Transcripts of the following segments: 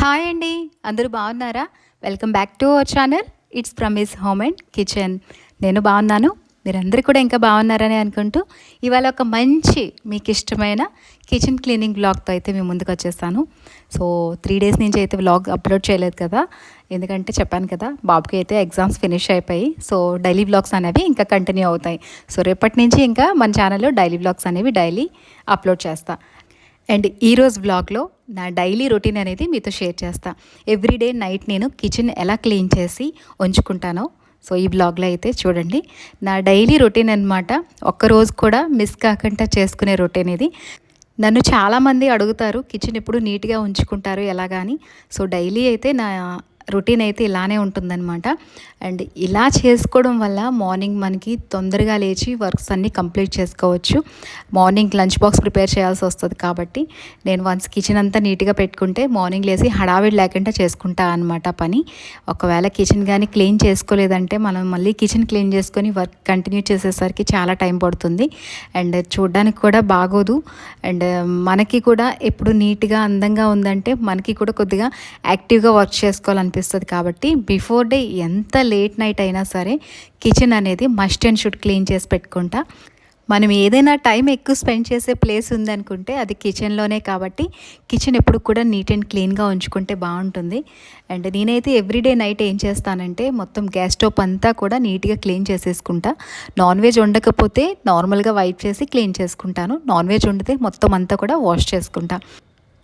Hi అండి. అందరూ బాగున్నారా? Welcome back to our channel. It's promise home and kitchen. నేను బాగున్నాను. మీరందరూ కూడా ఇంకా బాగున్నారని అనుకుంటూ ఇవాళ ఒక మంచి మీకు ఇష్టమైన కిచెన్ క్లీనింగ్ వ్లాగ్తో అయితే మేము ముందుకు వచ్చేస్తాను. సో 3 డేస్ నుంచి అయితే వ్లాగ్ అప్లోడ్ చేయలేదు కదా, ఎందుకంటే చెప్పాను కదా బాబుకి అయితే ఎగ్జామ్స్ ఫినిష్ అయిపోయి. సో డైలీ వ్లాగ్స్ అనేవి ఇంకా కంటిన్యూ అవుతాయి. సో రేపటి నుంచి ఇంకా మన ఛానల్లో డైలీ వ్లాగ్స్ అనేవి డైలీ అప్లోడ్ చేస్తా. అండ్ ఈరోజు వ్లాగ్లో నా డైలీ రొటీన్ అనేది మీతో షేర్ చేస్తా. ఎవ్రీడే నైట్ నేను కిచెన్ ఎలా క్లీన్ చేసి ఉంచుకుంటానో సో ఈ బ్లాగ్లో అయితే చూడండి. నా డైలీ రొటీన్ అనమాట. ఒక్కరోజు కూడా మిస్ కాకుండా చేసుకునే రొటీన్ ఇది. నన్ను చాలామంది అడుగుతారు కిచెన్ ఎప్పుడు నీట్గా ఉంచుకుంటారు ఎలాగా అని. సో డైలీ అయితే నా రొటీన్ అయితే ఇలానే ఉంటుందన్నమాట. అండ్ ఇలా చేసుకోవడం వల్ల మార్నింగ్ మనకి తొందరగా లేచి వర్క్స్ అన్నీ కంప్లీట్ చేసుకోవచ్చు. మార్నింగ్ లంచ్ బాక్స్ ప్రిపేర్ చేయాల్సి వస్తుంది కాబట్టి నేను వన్స్ కిచెన్ అంతా నీట్గా పెట్టుకుంటే మార్నింగ్ లేచి హడావిడి లేకుండా చేసుకుంటా అనమాట పని. ఒకవేళ కిచెన్ కానీ క్లీన్ చేసుకోలేదంటే మనం మళ్ళీ కిచెన్ క్లీన్ చేసుకొని వర్క్ కంటిన్యూ చేసేసరికి చాలా టైం పడుతుంది. అండ్ చూడడానికి కూడా బాగోదు. అండ్ మనకి కూడా ఎప్పుడు నీట్గా అందంగా ఉందంటే మనకి కూడా కొద్దిగా యాక్టివ్గా వర్క్ చేసుకోవాలనిపిస్తుంది. కాబట్టి బిఫోర్ డే ఎంత లేట్ నైట్ అయినా సరే కిచెన్ అనేది మస్ట్ అండ్ షుడ్ క్లీన్ చేసి పెట్టుకుంటా. మనం ఏదైనా టైం ఎక్కువ స్పెండ్ చేసే ప్లేస్ ఉందనుకుంటే అది కిచెన్లోనే. కాబట్టి కిచెన్ ఎప్పుడు కూడా నీట్ అండ్ క్లీన్గా ఉంచుకుంటే బాగుంటుంది. అండ్ నేనైతే ఎవ్రీడే నైట్ ఏం చేస్తానంటే మొత్తం గ్యాస్ స్టవ్ అంతా కూడా నీట్గా క్లీన్ చేసేసుకుంటా. నాన్ వెజ్ వండకపోతే నార్మల్గా వైప్ చేసి క్లీన్ చేసుకుంటాను. నాన్ వెజ్ వండితే మొత్తం అంతా కూడా వాష్ చేసుకుంటా.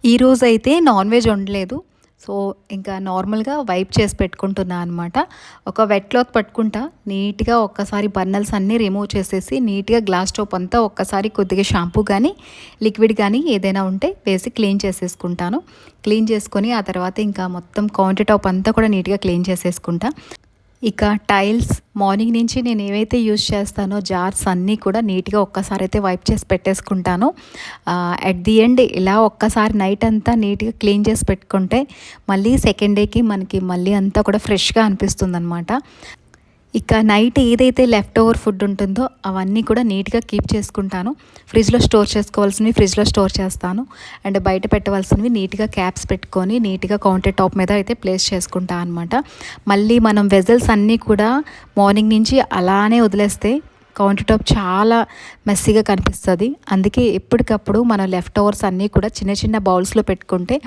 ఈరోజు అయితే నాన్ వెజ్ వండలేదు. సో ఇంకా నార్మల్గా వైప్ చేసి పెట్టుకుంటున్నా అనమాట. ఒక వెట్ క్లాత్ పట్టుకుంటా, నీట్గా ఒక్కసారి బర్నల్స్ అన్నీ రిమూవ్ చేసేసి నీట్గా గ్లాస్ స్టవ్ అంతా ఒక్కసారి కొద్దిగా షాంపూ కానీ లిక్విడ్ కానీ ఏదైనా ఉంటే వేసి క్లీన్ చేసేసుకుంటాను. క్లీన్ చేసుకొని ఆ తర్వాత ఇంకా మొత్తం కౌంటర్ టాప్ అంతా కూడా నీట్గా క్లీన్ చేసేసుకుంటా. ఇక టైల్స్ మార్నింగ్ నుంచి నేను ఏవైతే యూజ్ చేస్తానో జార్స్ అన్నీ కూడా నీట్గా ఒక్కసారి అయితే వైప్ చేసి పెట్టేసుకుంటాను. అట్ ది ఎండ్ ఇలా ఒక్కసారి నైట్ అంతా నీట్గా క్లీన్ చేసి పెట్టుకుంటే మళ్ళీ సెకండ్ డేకి మనకి మళ్ళీ అంతా కూడా ఫ్రెష్గా అనిపిస్తుంది అనమాట. ఇక నైట్ ఏదైతే లెఫ్ట్ ఓవర్ ఫుడ్ ఉంటుందో అవన్నీ కూడా నీట్గా కీప్ చేసుకుంటాను. ఫ్రిడ్జ్లో స్టోర్ చేసుకోవాల్సినవి ఫ్రిడ్జ్లో స్టోర్ చేస్తాను. అండ్ బయట పెట్టవలసినవి నీట్గా క్యాప్స్ పెట్టుకొని నీట్గా కౌంటర్ టాప్ మీద అయితే ప్లేస్ చేసుకుంటాను అనమాట. మళ్ళీ మనం వెజల్స్ అన్నీ కూడా మార్నింగ్ నుంచి అలానే వదిలేస్తే కౌంటర్ టాప్ చాలా మెస్సీగా కనిపిస్తుంది. అందుకే ఎప్పటికప్పుడు మనం లెఫ్ట్ ఓవర్స్ అన్నీ కూడా చిన్న చిన్న బౌల్స్లో పెట్టుకుంటే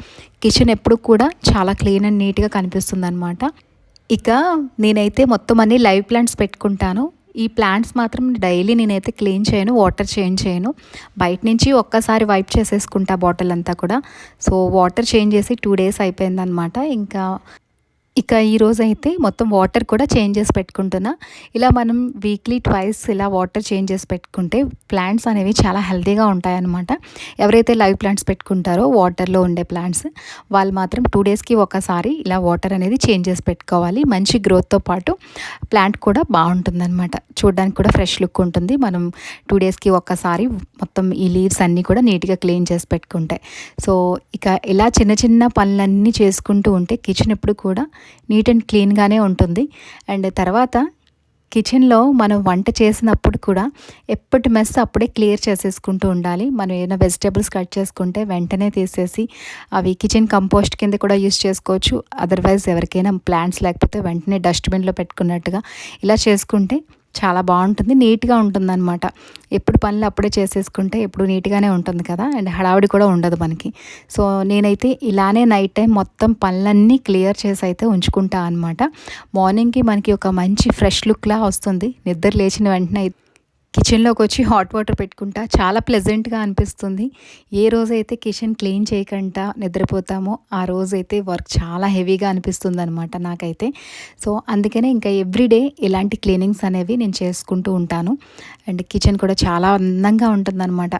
కిచెన్ ఎప్పుడు కూడా చాలా క్లీన్ అండ్ నీట్గా కనిపిస్తుంది అనమాట. ఇక నేనైతే మొత్తం అన్ని లైవ్ ప్లాంట్స్ పెట్టుకుంటాను. ఈ ప్లాంట్స్ మాత్రం డైలీ నేనైతే క్లీన్ చేయను, వాటర్ చేంజ్ చేయను. బయట నుంచి ఒక్కసారి వైప్ చేసేసుకుంటా బాటిల్ అంతా కూడా. సో వాటర్ చేంజ్ చేసి 2 డేస్ అయిపోయిందనమాట. ఇక ఈరోజు అయితే మొత్తం వాటర్ కూడా చేంజ్ చేసి పెట్టుకుంటున్నా. ఇలా మనం వీక్లీ ట్వైస్ ఇలా వాటర్ చేంజ్ చేసి పెట్టుకుంటే ప్లాంట్స్ అనేవి చాలా హెల్తీగా ఉంటాయన్నమాట. ఎవరైతే లైవ్ ప్లాంట్స్ పెట్టుకుంటారో వాటర్లో ఉండే ప్లాంట్స్ వాళ్ళు మాత్రం 2 డేస్కి ఒకసారి ఇలా వాటర్ అనేది చేంజ్ చేసి పెట్టుకోవాలి. మంచి గ్రోత్తో పాటు ప్లాంట్ కూడా బాగుంటుందన్నమాట. చూడడానికి కూడా ఫ్రెష్ లుక్ ఉంటుంది. మనం 2 డేస్కి ఒక్కసారి మొత్తం ఈ లీవ్స్ అన్నీ కూడా నీట్గా క్లీన్ చేసి పెట్టుకుంటాయి. సో ఇక ఇలా చిన్న చిన్న పనులన్నీ చేసుకుంటూ ఉంటే కిచెన్ ఎప్పుడు కూడా నీట్ అండ్ క్లీన్గానే ఉంటుంది. అండ్ తర్వాత కిచెన్లో మనం వంట చేసినప్పుడు కూడా ఎప్పటి మెస్ అప్పుడే క్లియర్ చేసేసుకుంటూ ఉండాలి. మనం ఏదైనా వెజిటేబుల్స్ కట్ చేసుకుంటే వెంటనే తీసేసి అవి కిచెన్ కంపోస్ట్ కింద కూడా యూస్ చేసుకోవచ్చు. అదర్వైజ్ ఎవరికైనా ప్లాంట్స్ లేకపోతే వెంటనే డస్ట్బిన్లో పెట్టుకున్నట్టుగా ఇలా చేసుకుంటే చాలా బాగుంటుంది, నీట్గా ఉంటుందన్నమాట. ఎప్పుడు పనులు అప్పుడే చేసేసుకుంటే ఎప్పుడు నీట్గానే ఉంటుంది కదా, అండ్ హడావిడి కూడా ఉండదు మనకి. సో నేనైతే ఇలానే నైట్ టైం మొత్తం పనులన్నీ క్లియర్ చేసి అయితే ఉంచుకుంటా అనమాట. మార్నింగ్కి మనకి ఒక మంచి ఫ్రెష్ లుక్లా వస్తుంది. నిద్ర లేచిన వెంటనే కిచెన్లోకి వచ్చి హాట్ వాటర్ పెట్టుకుంటా చాలా ప్లెజెంట్గా అనిపిస్తుంది. ఏ రోజైతే కిచెన్ క్లీన్ చేయకుండా నిద్రపోతామో ఆ రోజైతే వర్క్ చాలా హెవీగా అనిపిస్తుంది అనమాట నాకైతే. సో అందుకనే ఇంకా ఎవ్రీడే ఇలాంటి క్లీనింగ్స్ అనేవి నేను చేసుకుంటూ ఉంటాను. అండ్ కిచెన్ కూడా చాలా అందంగా ఉంటుందన్నమాట.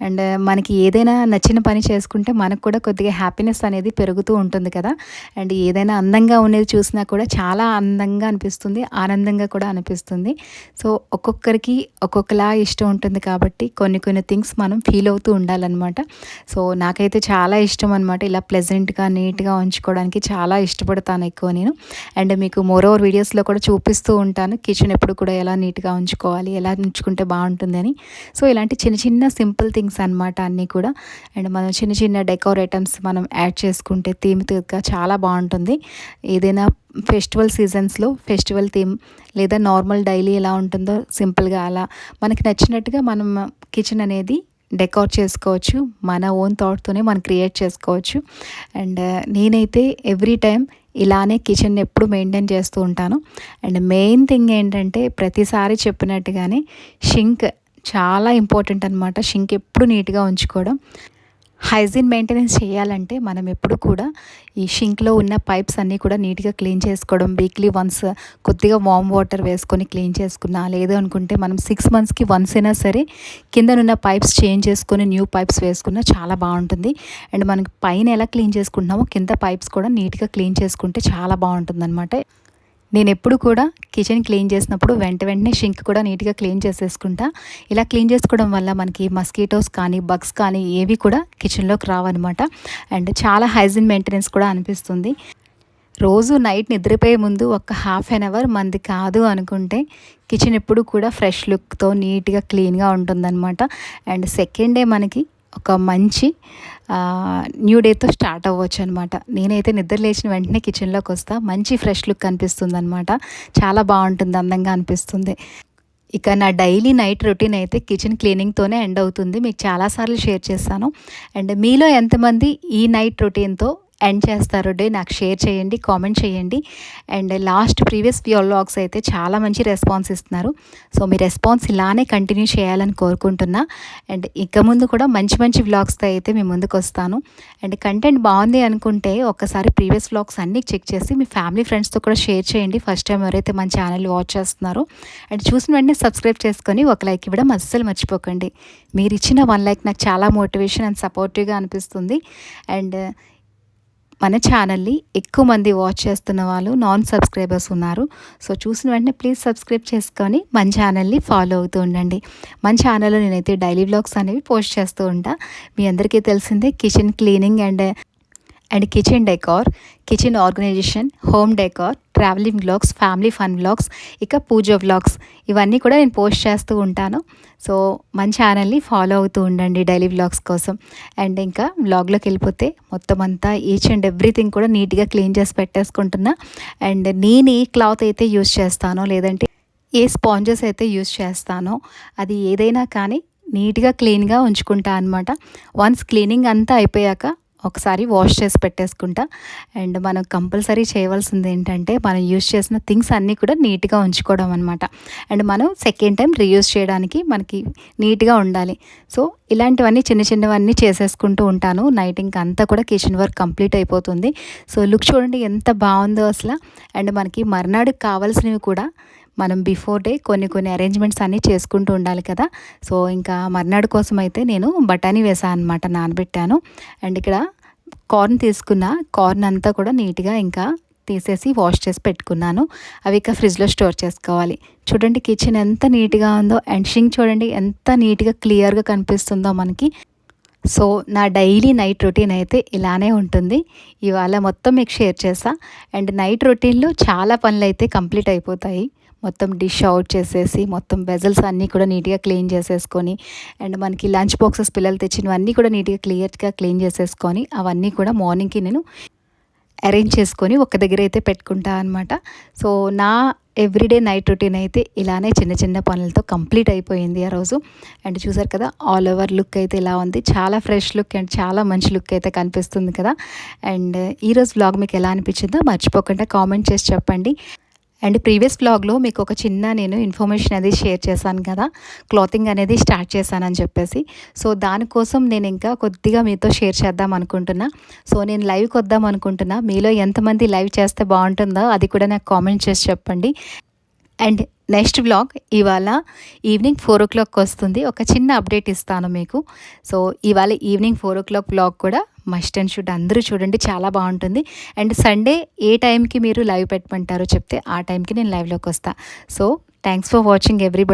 అండ్ మనకి ఏదైనా నచ్చిన పని చేసుకుంటే మనకు కూడా కొద్దిగా హ్యాపీనెస్ అనేది పెరుగుతూ ఉంటుంది కదా. అండ్ ఏదైనా అందంగా ఉండేది చూసినా కూడా చాలా అందంగా అనిపిస్తుంది, ఆనందంగా కూడా అనిపిస్తుంది. సో ఒక్కొక్కరికి ఒక్కొక్క ఒక్కొక్కలా ఇష్టం ఉంటుంది కాబట్టి కొన్ని కొన్ని థింగ్స్ మనం ఫీల్ అవుతూ ఉండాలన్నమాట. సో నాకైతే చాలా ఇష్టం అనమాట, ఇలా ప్లెజెంట్గా నీట్గా ఉంచుకోవడానికి చాలా ఇష్టపడతాను ఎక్కువ నేను. అండ్ మీకు మోర్ ఓవర్ వీడియోస్లో కూడా చూపిస్తూ ఉంటాను కిచెన్ ఎప్పుడు కూడా ఎలా నీట్గా ఉంచుకోవాలి, ఎలా ఉంచుకుంటే బాగుంటుందని. సో ఇలాంటి చిన్న చిన్న సింపుల్ థింగ్స్ అనమాట అన్నీ కూడా. అండ్ మనం చిన్న చిన్న డెకోర్ ఐటమ్స్ మనం యాడ్ చేసుకుంటే థీమ్గా చాలా బాగుంటుంది. ఏదైనా ఫెస్టివల్ సీజన్స్లో ఫెస్టివల్ థీమ్, లేదా నార్మల్ డైలీ ఎలా ఉంటుందో సింపుల్గా అలా మనకి నచ్చినట్టుగా మనం కిచెన్ అనేది డెకోర్ చేసుకోవచ్చు. మన ఓన్ థాట్తోనే మనం క్రియేట్ చేసుకోవచ్చు. అండ్ నేనైతే ఎవ్రీ టైం ఇలానే కిచెన్ ఎప్పుడు మెయింటైన్ చేస్తూ ఉంటాను. అండ్ మెయిన్ థింగ్ ఏంటంటే ప్రతిసారి చెప్పినట్టుగానే షింక్ చాలా ఇంపార్టెంట్ అనమాట. షింక్ ఎప్పుడు నీట్గా ఉంచుకోవడం. హైజీన్ మెయింటెనెన్స్ చేయాలంటే మనం ఎప్పుడు కూడా ఈ షింక్లో ఉన్న పైప్స్ అన్నీ కూడా నీట్గా క్లీన్ చేసుకోవడం, వీక్లీ వన్స్ కొద్దిగా వామ్ వాటర్ వేసుకొని క్లీన్ చేసుకున్నా, లేదు అనుకుంటే మనం 6 monthsకి వన్స్ అయినా సరే కిందనున్న పైప్స్ చేంజ్ చేసుకొని న్యూ పైప్స్ వేసుకున్నా చాలా బాగుంటుంది. అండ్ మనకి పైన ఎలా క్లీన్ చేసుకుంటున్నామో కింద పైప్స్ కూడా నీట్గా క్లీన్ చేసుకుంటే చాలా బాగుంటుంది అనమాట. నేను ఎప్పుడు కూడా కిచెన్ క్లీన్ చేసినప్పుడు వెంటనే షింక్ కూడా నీట్గా క్లీన్ చేసేసుకుంటా. ఇలా క్లీన్ చేసుకోవడం వల్ల మనకి మస్కిటోస్ కానీ బగ్స్ కానీ ఏవి కూడా కిచెన్లోకి రావన్నమాట. అండ్ చాలా హైజీన్ మెయింటెనెన్స్ కూడా అనిపిస్తుంది. రోజు నైట్ నిద్రపోయే ముందు ఒక ½ మంది కాదు అనుకుంటే కిచెన్ ఎప్పుడు కూడా ఫ్రెష్ లుక్తో నీట్గా క్లీన్గా ఉంటుందన్నమాట. అండ్ సెకండ్ డే మనకి ఒక మంచి న్యూ డేతో స్టార్ట్ అవ్వచ్చు అనమాట. నేనైతే నిద్ర లేచిన వెంటనే కిచెన్లోకి వస్తా, మంచి ఫ్రెష్ లుక్ అనిపిస్తుంది అనమాట. చాలా బాగుంటుంది, అందంగా అనిపిస్తుంది. ఇక నా డైలీ నైట్ రొటీన్ అయితే కిచెన్ క్లీనింగ్తోనే ఎండ్ అవుతుంది. మీకు చాలాసార్లు షేర్ చేస్తాను. అండ్ మీలో ఎంతమంది ఈ నైట్ రొటీన్తో ఎండ్ చేస్తారు డే నాకు షేర్ చేయండి, కామెంట్ చేయండి. అండ్ ప్రీవియస్ వ్లాగ్స్ అయితే చాలా మంచి రెస్పాన్స్ ఇస్తున్నారు. సో మీ రెస్పాన్స్ ఇలానే కంటిన్యూ చేయాలని కోరుకుంటున్నా. అండ్ ఇక ముందు కూడా మంచి మంచి వ్లాగ్స్తో అయితే మీ ముందుకు వస్తాను. అండ్ కంటెంట్ బాగుంది అనుకుంటే ఒక్కసారి ప్రీవియస్ వ్లాగ్స్ అన్నీ చెక్ చేసి మీ ఫ్యామిలీ ఫ్రెండ్స్తో కూడా షేర్ చేయండి. ఫస్ట్ టైం ఎవరైతే మన ఛానల్ వాచ్ చేస్తున్నారో అండ్ చూసిన వెంటనే సబ్స్క్రైబ్ చేసుకొని ఒక లైక్ ఇవ్వడం అస్సలు మర్చిపోకండి. మీరు ఇచ్చిన 1 లైక్ నాకు చాలా మోటివేషన్ అండ్ సపోర్టివ్గా అనిపిస్తుంది. అండ్ మన ఛానల్ని ఎక్కువ మంది వాచ్ చేస్తున్న వాళ్ళు నాన్ సబ్స్క్రైబర్స్ ఉన్నారు. సో చూసిన వెంటనే ప్లీజ్ సబ్స్క్రైబ్ చేసుకొని మన ఛానల్ని ఫాలో అవుతూ ఉండండి. మన ఛానల్లో నేనైతే డైలీ వ్లాగ్స్ అనేవి పోస్ట్ చేస్తూ ఉంటా. మీ అందరికీ తెలిసిందే kitchen cleaning and kitchen decor, kitchen organization, home decor, travelling vlogs, family fun vlogs, ఇక పూజ వ్లాగ్స్ ఇవన్నీ కూడా నేను పోస్ట్ చేస్తూ ఉంటాను. సో మన ఛానల్ని ఫాలో అవుతూ ఉండండి డైలీ వ్లాగ్స్ కోసం. అండ్ ఇంకా వ్లాగ్లోకి వెళ్ళిపోతే మొత్తం అంతా ఈచ్ అండ్ ఎవ్రీథింగ్ కూడా నీట్గా క్లీన్ చేసి పెట్టేసుకుంటున్నా. అండ్ నేను ఏ క్లాత్ అయితే యూస్ చేస్తానో, లేదంటే ఏ స్పాంజెస్ అయితే యూస్ చేస్తానో అది ఏదైనా కానీ నీట్గా క్లీన్గా ఉంచుకుంటా అనమాట. వన్స్ క్లీనింగ్ అంతా అయిపోయాక ఒకసారి వాష్ చేసి పెట్టేసుకుంటా. అండ్ మనం కంపల్సరీ చేయవలసింది ఏంటంటే మనం యూజ్ చేసిన థింగ్స్ అన్నీ కూడా నీట్గా ఉంచుకోవడం అనమాట. అండ్ మనం సెకండ్ టైం రీయూజ్ చేయడానికి మనకి నీట్గా ఉండాలి. సో ఇలాంటివన్నీ చిన్న చిన్నవన్నీ చేసేసుకుంటూ ఉంటాను. నైట్ ఇంకా అంతా కూడా కిచెన్ వర్క్ కంప్లీట్ అయిపోతుంది. సో లుక్ చూడండి ఎంత బాగుందో అసలు. అండ్ మనకి మర్నాడుకి కావాల్సినవి కూడా మనం బిఫోర్ డే కొన్ని అరేంజ్మెంట్స్ అన్నీ చేసుకుంటూ ఉండాలి కదా. సో ఇంకా మర్నాడు కోసం అయితే నేను బఠానీ వేసాను అనమాట, నానబెట్టాను. అండ్ ఇక్కడ కార్న్ తీసుకున్న కార్న్ అంతా కూడా నీట్గా ఇంకా తీసేసి వాష్ చేసి పెట్టుకున్నాను. అవి ఇక ఫ్రిడ్జ్లో స్టోర్ చేసుకోవాలి. చూడండి కిచెన్ ఎంత నీట్గా ఉందో. అండ్ షింక్ చూడండి ఎంత నీట్గా క్లియర్గా కనిపిస్తుందో మనకి. సో నా డైలీ నైట్ రొటీన్ అయితే ఇలానే ఉంటుంది. ఇవాళ మొత్తం మీకు షేర్ చేసా. అండ్ నైట్ రొటీన్లో చాలా పనులు అయితే కంప్లీట్ అయిపోతాయి. మొత్తం డిష్ అవుట్ చేసేసి మొత్తం వెజల్స్ అన్నీ కూడా నీట్గా క్లీన్ చేసేసుకొని, అండ్ మనకి లంచ్ బాక్సెస్ పిల్లలు తెచ్చినవన్నీ కూడా నీట్గా క్లియర్గా క్లీన్ చేసేసుకొని అవన్నీ కూడా మార్నింగ్కి నేను అరేంజ్ చేసుకొని ఒక దగ్గర అయితే పెట్టుకుంటా అనమాట. సో నా ఎవ్రీడే నైట్ రొటీన్ అయితే ఇలానే చిన్న చిన్న పనులతో కంప్లీట్ అయిపోయింది ఆ రోజు. అండ్ చూసారు కదా ఆల్ ఓవర్ లుక్ అయితే ఇలా ఉంది. చాలా ఫ్రెష్ లుక్ అండ్ చాలా మంచి లుక్ అయితే కనిపిస్తుంది కదా. అండ్ ఈరోజు వ్లాగ్ మీకు ఎలా అనిపించిందో మర్చిపోకుండా కామెంట్ చేసి చెప్పండి. అండ్ ప్రీవియస్ వ్లాగ్లో మీకు ఒక చిన్న నేను ఇన్ఫర్మేషన్ అనేది షేర్ చేశాను కదా, క్లాతింగ్ అనేది స్టార్ట్ చేశానని చెప్పేసి. సో దానికోసం నేను ఇంకా కొద్దిగా మీతో షేర్ చేద్దాం అనుకుంటున్నా. సో నేను లైవ్కి వద్దాం అనుకుంటున్నా. మీలో ఎంతమంది లైవ్ చేస్తే బాగుంటుందో అది కూడా నాకు కామెంట్ చేసి చెప్పండి. అండ్ నెక్స్ట్ వ్లాగ్ ఇవాళ ఈవినింగ్ 4 o'clock వస్తుంది. ఒక చిన్న అప్డేట్ ఇస్తాను మీకు. సో ఇవాళ ఈవినింగ్ 4 o'clock వ్లాగ్ కూడా మస్ట్ అండ్ షుడ్ అందరూ చూడండి, చాలా బాగుంటుంది. అండ్ సండే ఏ టైంకి మీరు లైవ్ పెట్టమంటారో చెప్తే ఆ టైంకి నేను లైవ్లోకి వస్తాను. So thanks for watching everybody.